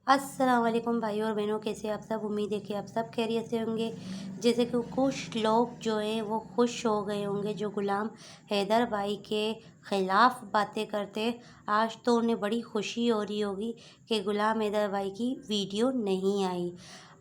अस्सलाम वालेकुम भाइयों और बहनों, कैसे आप सब। उम्मीद है कि आप सब खैरियत से होंगे। जैसे कि कुछ लोग जो हैं वो खुश हो गए होंगे जो गुलाम हैदर भाई के ख़िलाफ़ बातें करते। आज तो उन्हें बड़ी खुशी हो रही होगी कि गुलाम हैदर भाई की वीडियो नहीं आई।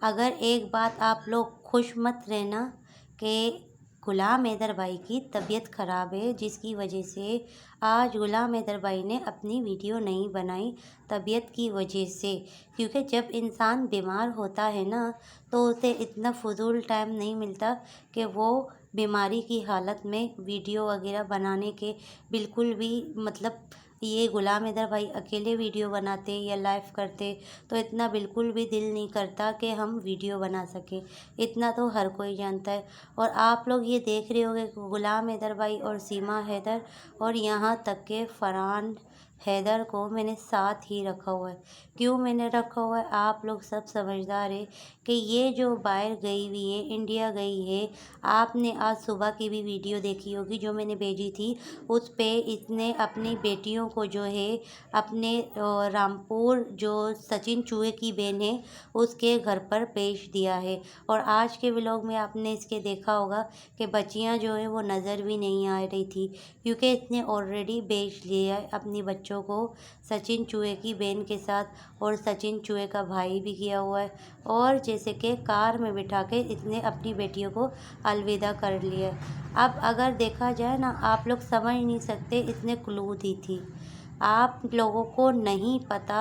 अगर एक बात आप लोग खुश मत रहना कि गुलाम हैदर भाई की तबीयत ख़राब है, जिसकी वजह से आज गुलाम हैदर भाई ने अपनी वीडियो नहीं बनाई, तबीयत की वजह से। क्योंकि जब इंसान बीमार होता है ना, तो उसे इतना फ़ुज़ूल टाइम नहीं मिलता कि वो बीमारी की हालत में वीडियो वगैरह बनाने के बिल्कुल भी मतलब ये गुलाम हैदर भाई अकेले वीडियो बनाते या लाइव करते तो इतना बिल्कुल भी दिल नहीं करता कि हम वीडियो बना सकें। इतना तो हर कोई जानता है। और आप लोग ये देख रहे होंगे कि गुलाम हैदर भाई और सीमा हैदर और यहाँ तक के फरहान हैदर को मैंने साथ ही रखा हुआ है। क्यों मैंने रखा हुआ है, आप लोग सब समझदार है कि ये जो बाहर गई हुई है, इंडिया गई है। आपने आज सुबह की भी वीडियो देखी होगी जो मैंने भेजी थी। उस पे इसने अपनी बेटियों को जो है अपने रामपुर जो सचिन चूहे की बहन है उसके घर पर भेज दिया है। और आज के व्लॉग में आपने इसके देखा होगा कि बच्चियां जो है वो नज़र भी नहीं आ रही थी, क्योंकि इसने ऑलरेडी भेज लिया है अपनी बच्चों को सचिन चूहे की बहन के साथ। और सचिन चूहे का भाई भी किया हुआ है। और जैसे कि कार में बिठा के इसने अपनी बेटियों को अलविदा कर लिया है। अब अगर देखा जाए ना, आप लोग समझ नहीं सकते इसने क्लू दी थी। आप लोगों को नहीं पता।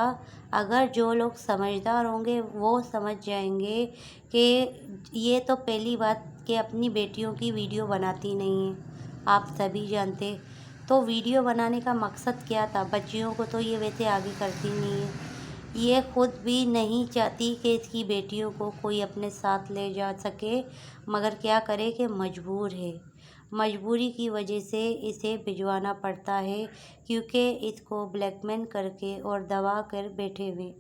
अगर जो लोग समझदार होंगे वो समझ जाएंगे कि ये तो पहली बात कि अपनी बेटियों की वीडियो बनाती नहीं है, आप सभी जानते। तो वीडियो बनाने का मकसद क्या था? बच्चियों को तो ये वैसे आगे करती नहीं है। ये खुद भी नहीं चाहती कि इसकी बेटियों को कोई अपने साथ ले जा सके, मगर क्या करे कि मजबूर है। मजबूरी की वजह से इसे भिजवाना पड़ता है, क्योंकि इसको ब्लैकमेल करके और दबा कर बैठे हुए।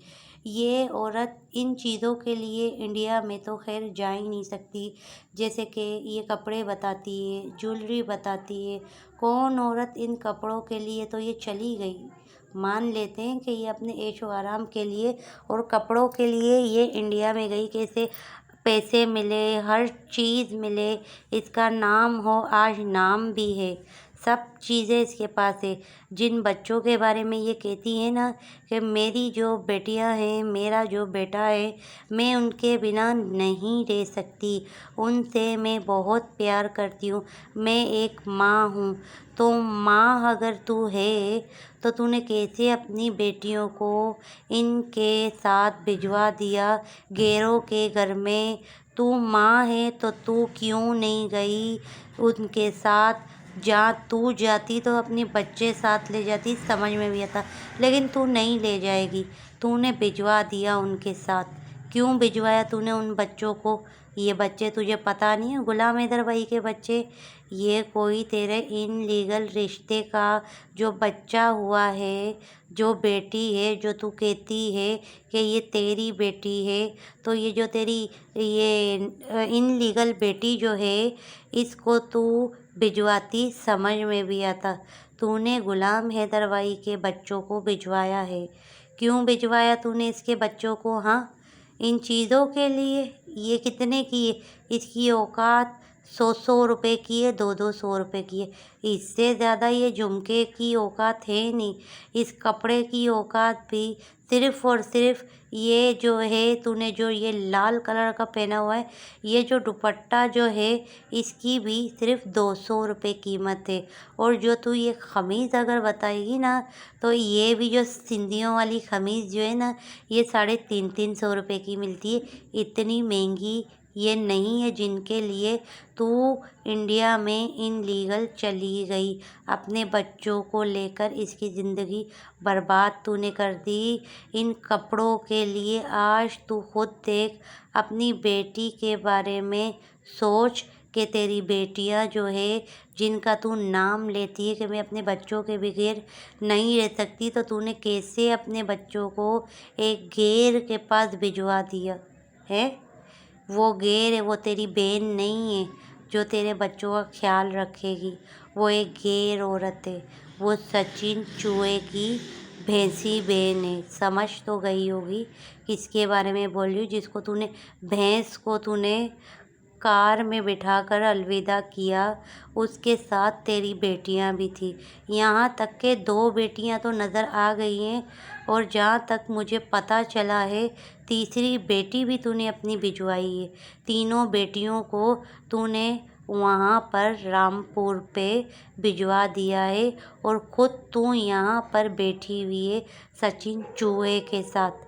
ये औरत इन चीज़ों के लिए इंडिया में तो खैर जा ही नहीं सकती। जैसे कि ये कपड़े बताती है, ज्वेलरी बताती है। कौन औरत इन कपड़ों के लिए तो ये चली गई। मान लेते हैं कि ये अपने ऐशो आराम के लिए और कपड़ों के लिए ये इंडिया में गई, कैसे पैसे मिले, हर चीज़ मिले, इसका नाम हो, आज नाम भी है, सब चीज़ें इसके पास है। जिन बच्चों के बारे में ये कहती है ना कि मेरी जो बेटियां हैं, मेरा जो बेटा है, मैं उनके बिना नहीं रह सकती, उनसे मैं बहुत प्यार करती हूँ, मैं एक माँ हूँ। तो माँ अगर तू है तो तूने कैसे अपनी बेटियों को इनके साथ भिजवा दिया गैरों के घर में? तू माँ है तो तू क्यों नहीं गई उनके साथ? जा तू जाती तो अपने बच्चे साथ ले जाती, समझ में भी आता। लेकिन तू नहीं ले जाएगी, तूने भिजवा दिया उनके साथ। क्यों भिजवाया तूने उन बच्चों को? ये बच्चे तुझे पता नहीं है गुलाम हैदर भाई के बच्चे? ये कोई तेरे इनलीगल रिश्ते का जो बच्चा हुआ है, जो बेटी है, जो तू कहती है कि ये तेरी बेटी है, तो ये जो तेरी ये इनलीगल बेटी जो है, इसको तू भिजवाती, समझ में भी आता। तूने गुलाम हैदर भाई के बच्चों को भिजवाया है। क्यों भिजवाया तूने इसके बच्चों को? हाँ, इन चीज़ों के लिए। ये कितने की है? इसकी औकात 100-100 रुपए की है, 200-200 रुपए की है। इससे ज़्यादा ये झुमके की औकात है नहीं। इस कपड़े की औकात भी सिर्फ़ और सिर्फ ये जो है, तूने जो ये लाल कलर का पहना हुआ है, ये जो दुपट्टा जो है, इसकी भी सिर्फ 200 रुपये कीमत है। और जो तू ये ख़मीज़ अगर बताएगी ना, तो ये भी जो सिंधियों वाली ख़मीज़ जो है ना, ये 350-300 रुपये की मिलती है। इतनी महंगी ये नहीं है जिनके लिए तू इंडिया में इनलीगल चली गई। अपने बच्चों को लेकर इसकी ज़िंदगी बर्बाद तूने कर दी इन कपड़ों के लिए। आज तू खुद देख, अपनी बेटी के बारे में सोच कि तेरी बेटियां जो है, जिनका तू नाम लेती है कि मैं अपने बच्चों के बगैर नहीं रह सकती, तो तूने कैसे अपने बच्चों को एक गैर के पास भिजवा दिया है? वो गैर है, वो तेरी बहन नहीं है जो तेरे बच्चों का ख्याल रखेगी। वो एक गैर औरत है, वो सचिन चूहे की भैंसी बे ने, समझ तो गई होगी किसके बारे में बोल रही हूँ, जिसको तूने भैंस को तूने कार में बिठाकर अलविदा किया, उसके साथ तेरी बेटियां भी थी। यहाँ तक के 2 बेटियां तो नज़र आ गई हैं, और जहाँ तक मुझे पता चला है तीसरी बेटी भी तूने अपनी भिजवाई है। तीनों बेटियों को तूने वहाँ पर रामपुर पे भिजवा दिया है, और ख़ुद तू यहाँ पर बैठी हुई है सचिन चूहे के साथ।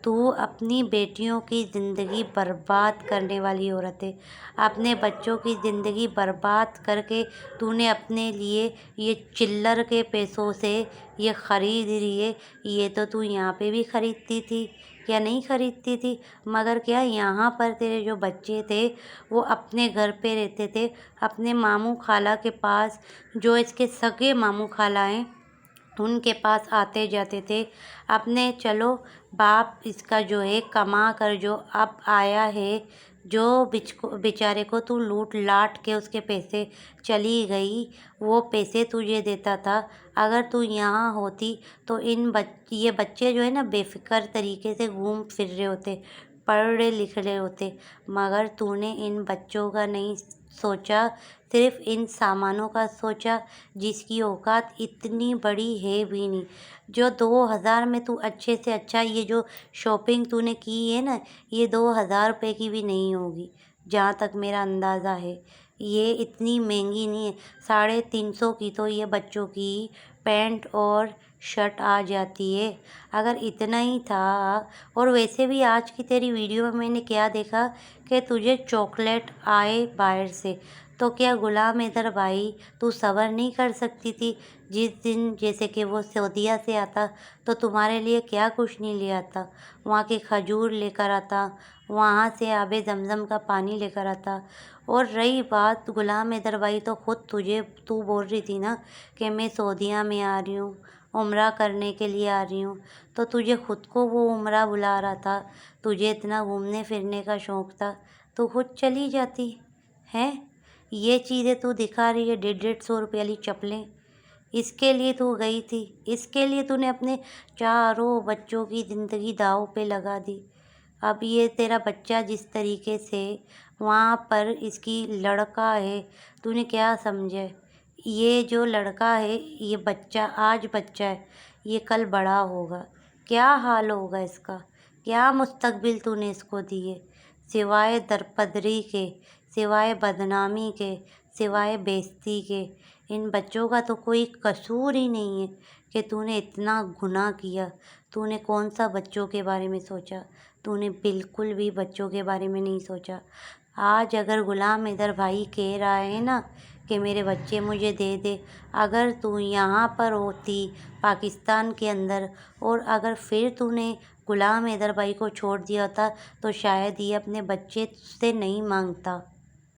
तू अपनी बेटियों की ज़िंदगी बर्बाद करने वाली औरत है। अपने बच्चों की ज़िंदगी बर्बाद करके तूने अपने लिए ये चिल्लर के पैसों से ये ख़रीद रही है। ये तो तू यहाँ पे भी ख़रीदती थी या नहीं ख़रीदती थी? मगर क्या यहाँ पर तेरे जो बच्चे थे वो अपने घर पे रहते थे, अपने मामू खाला के पास, जो इसके सगे मामू खाला हैं उनके पास आते जाते थे। अपने चलो बाप इसका जो है कमा कर जो अब आया है, जो बेचारे को तू लूट लाट के उसके पैसे चली गई, वो पैसे तुझे देता था। अगर तू यहाँ होती तो ये बच्चे जो है ना बेफ़िक्र तरीके से घूम फिर रहे होते, पढ़ रहे लिख रहे होते। मगर तूने इन बच्चों का नहीं सोचा, सिर्फ इन सामानों का सोचा, जिसकी औकात इतनी बड़ी है भी नहीं। जो 2000 में तू अच्छे से अच्छा ये जो शॉपिंग तूने की है ना, ये 2000 रुपये की भी नहीं होगी, जहाँ तक मेरा अंदाज़ा है। ये इतनी महंगी नहीं है। 350 की तो ये बच्चों की पैंट और शर्ट आ जाती है। अगर इतना ही था, और वैसे भी आज की तेरी वीडियो में मैंने क्या देखा कि तुझे चॉकलेट आए बाहर से, तो क्या गुलाम हैदर भाई तू सब्र नहीं कर सकती थी? जिस दिन जैसे कि वो सऊदीया से आता तो तुम्हारे लिए क्या कुछ नहीं ले आता, वहाँ के खजूर लेकर आता, वहाँ से आबे ज़मज़म का पानी लेकर आता। और रही बात गुलाम हैदर भाई, तो ख़ुद तू बोल रही थी ना कि मैं सऊदीया में आ रही हूँ, उम्रा करने के लिए आ रही हूँ, तो तुझे ख़ुद को वो उम्रा बुला रहा था। तुझे इतना घूमने फिरने का शौक़ था तो खुद चली जाती है। ये चीज़ें तू दिखा रही है, 150-150 रुपये वाली चप्पलें, इसके लिए तू गई थी? इसके लिए तूने अपने चारों बच्चों की ज़िंदगी दांव पे लगा दी? अब ये तेरा बच्चा जिस तरीके से वहाँ पर इसकी लड़का है, तूने क्या समझे? ये जो लड़का है, ये बच्चा आज बच्चा है, ये कल बड़ा होगा। क्या हाल होगा इसका? क्या मुस्तकबिल तूने इसको दी है? सिवाय दरपदरी के, सिवाय बदनामी के, सिवाय बेइज्जती के, इन बच्चों का तो कोई कसूर ही नहीं है कि तूने इतना गुनाह किया। तूने कौन सा बच्चों के बारे में सोचा? तूने बिल्कुल भी बच्चों के बारे में नहीं सोचा। आज अगर गुलाम हैदर भाई कह रहा है ना कि मेरे बच्चे मुझे दे दे, अगर तू यहाँ पर होती पाकिस्तान के अंदर, और अगर फिर तूने गुलाम हैदर भाई को छोड़ दिया होता, तो शायद ये अपने बच्चे से नहीं मांगता।